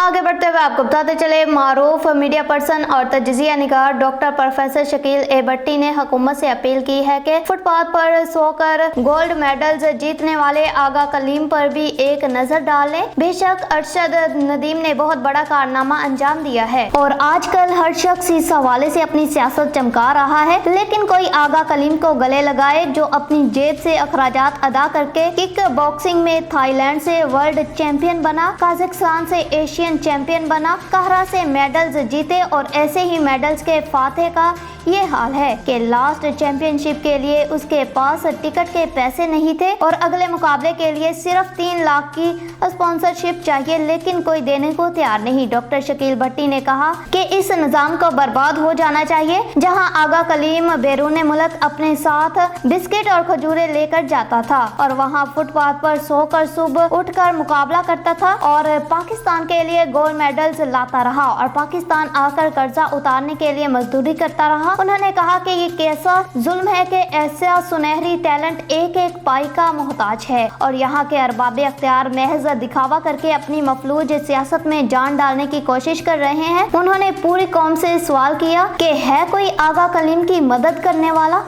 आगे बढ़ते हुए आपको बताते चले, मारूफ मीडिया पर्सन और तजिया निगार डॉक्टर प्रोफेसर शकील ए भट्टी ने हुकूमत से अपील की है कि फुटपाथ पर सोकर गोल्ड मेडल्स जीतने वाले आगा कलीम पर भी एक नजर डाल लें। बेशक अरशद नदीम ने बहुत बड़ा कारनामा अंजाम दिया है और आजकल हर शख्स इस हवाले से अपनी सियासत चमका रहा है, लेकिन कोई आगा कलीम को गले लगाए जो अपनी जेब से अखराजात अदा करके किक बॉक्सिंग में थाईलैंड से वर्ल्ड चैंपियन बना, काजाकिस्तान से एशियन चैंपियन बना, कहरा से मेडल्स जीते और ऐसे ही मेडल्स के फातेह का ये हाल है कि लास्ट चैंपियनशिप के लिए उसके पास टिकट के पैसे नहीं थे और अगले मुकाबले के लिए सिर्फ 3 लाख की स्पॉन्सरशिप चाहिए, लेकिन कोई देने को तैयार नहीं। डॉक्टर शकील भट्टी ने कहा कि इस निजाम को बर्बाद हो जाना चाहिए जहां आगा कलीम बैरून मुल्क अपने साथ बिस्किट और खजूरें लेकर जाता था और वहां फुटपाथ पर सोकर सुबह उठकर मुकाबला करता था और पाकिस्तान के लिए गोल्ड मेडल्स लाता रहा और पाकिस्तान आकर कर्जा उतारने के लिए मजदूरी करता रहा। उन्होंने कहा कि ये कैसा जुल्म है कि ऐसा सुनहरी टैलेंट एक एक पाई का मोहताज है और यहाँ के अरबाबे अख्तियार महज दिखावा करके अपनी मफलूज सियासत में जान डालने की कोशिश कर रहे हैं। उन्होंने पूरी कौम से सवाल किया कि है कोई आगा कलीम की मदद करने वाला।